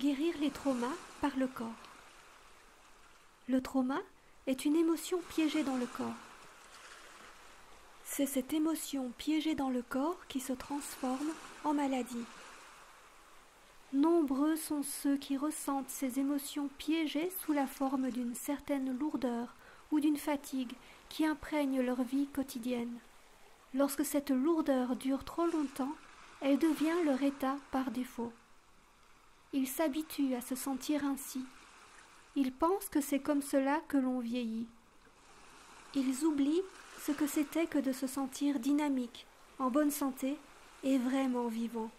Guérir les traumas par le corps. Le trauma est une émotion piégée dans le corps. C'est cette émotion piégée dans le corps qui se transforme en maladie. Nombreux sont ceux qui ressentent ces émotions piégées sous la forme d'une certaine lourdeur ou d'une fatigue qui imprègne leur vie quotidienne. Lorsque cette lourdeur dure trop longtemps, elle devient leur état par défaut. Ils s'habituent à se sentir ainsi. Ils pensent que c'est comme cela que l'on vieillit. Ils oublient ce que c'était que de se sentir dynamique, en bonne santé et vraiment vivant.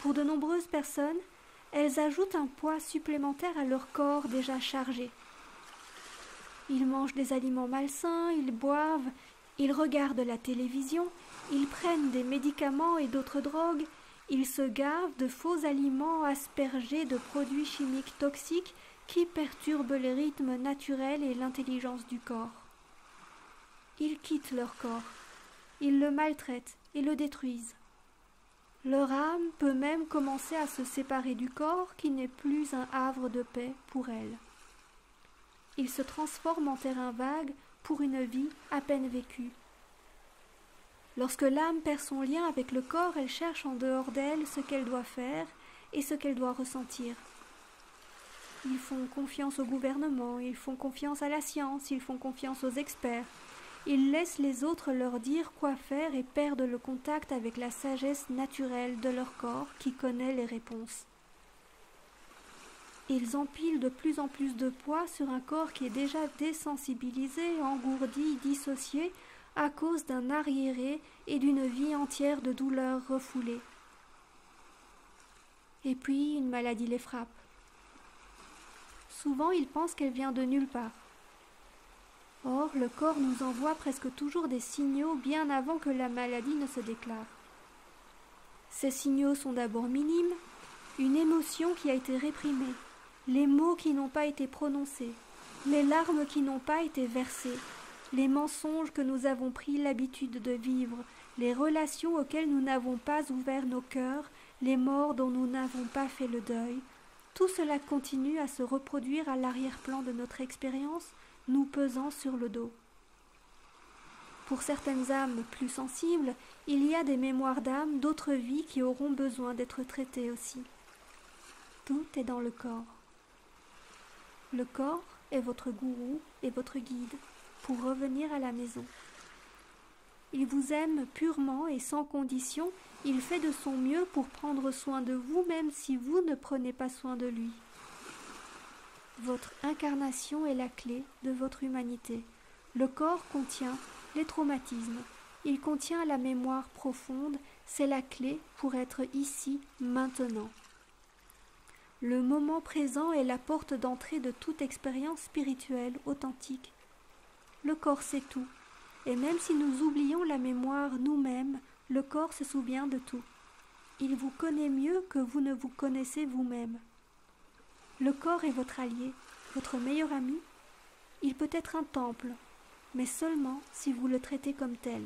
Pour de nombreuses personnes, elles ajoutent un poids supplémentaire à leur corps déjà chargé. Ils mangent des aliments malsains, ils boivent, ils regardent la télévision, ils prennent des médicaments et d'autres drogues, ils se gavent de faux aliments aspergés de produits chimiques toxiques qui perturbent les rythmes naturels et l'intelligence du corps. Ils quittent leur corps, ils le maltraitent et le détruisent. Leur âme peut même commencer à se séparer du corps qui n'est plus un havre de paix pour elle. Ils se transforment en terrain vague pour une vie à peine vécue. Lorsque l'âme perd son lien avec le corps, elle cherche en dehors d'elle ce qu'elle doit faire et ce qu'elle doit ressentir. Ils font confiance au gouvernement, ils font confiance à la science, ils font confiance aux experts. Ils laissent les autres leur dire quoi faire et perdent le contact avec la sagesse naturelle de leur corps qui connaît les réponses. Ils empilent de plus en plus de poids sur un corps qui est déjà désensibilisé, engourdi, dissocié, à cause d'un arriéré et d'une vie entière de douleurs refoulées. Et puis une maladie les frappe. Souvent ils pensent qu'elle vient de nulle part. Or, le corps nous envoie presque toujours des signaux bien avant que la maladie ne se déclare. Ces signaux sont d'abord minimes, une émotion qui a été réprimée, les mots qui n'ont pas été prononcés, les larmes qui n'ont pas été versées, les mensonges que nous avons pris l'habitude de vivre, les relations auxquelles nous n'avons pas ouvert nos cœurs, les morts dont nous n'avons pas fait le deuil, tout cela continue à se reproduire à l'arrière-plan de notre expérience, nous pesant sur le dos. Pour certaines âmes plus sensibles, il y a des mémoires d'âmes d'autres vies qui auront besoin d'être traitées aussi. Tout est dans le corps. Le corps est votre gourou et votre guide pour revenir à la maison. Il vous aime purement et sans condition, il fait de son mieux pour prendre soin de vous même si vous ne prenez pas soin de lui. Votre incarnation est la clé de votre humanité. Le corps contient les traumatismes, il contient la mémoire profonde, c'est la clé pour être ici, maintenant. Le moment présent est la porte d'entrée de toute expérience spirituelle authentique. Le corps sait tout, et même si nous oublions la mémoire nous-mêmes, le corps se souvient de tout. Il vous connaît mieux que vous ne vous connaissez vous-même. Le corps est votre allié, votre meilleur ami. Il peut être un temple, mais seulement si vous le traitez comme tel.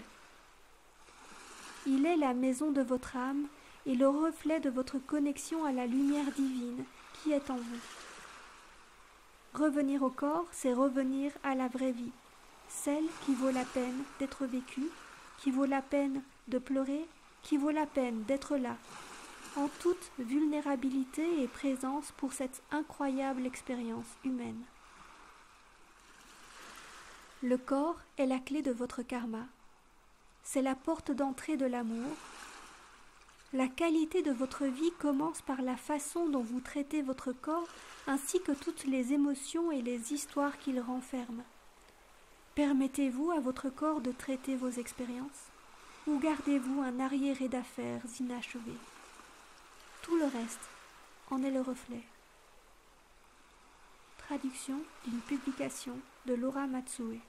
Il est la maison de votre âme et le reflet de votre connexion à la lumière divine qui est en vous. Revenir au corps, c'est revenir à la vraie vie, celle qui vaut la peine d'être vécue, qui vaut la peine de pleurer, qui vaut la peine d'être là, en toute vulnérabilité et présence pour cette incroyable expérience humaine. Le corps est la clé de votre karma. C'est la porte d'entrée de l'amour. La qualité de votre vie commence par la façon dont vous traitez votre corps ainsi que toutes les émotions et les histoires qu'il renferme. Permettez-vous à votre corps de traiter vos expériences ou gardez-vous un arriéré d'affaires inachevées? Tout le reste en est le reflet. Traduction d'une publication de Laura Matsue.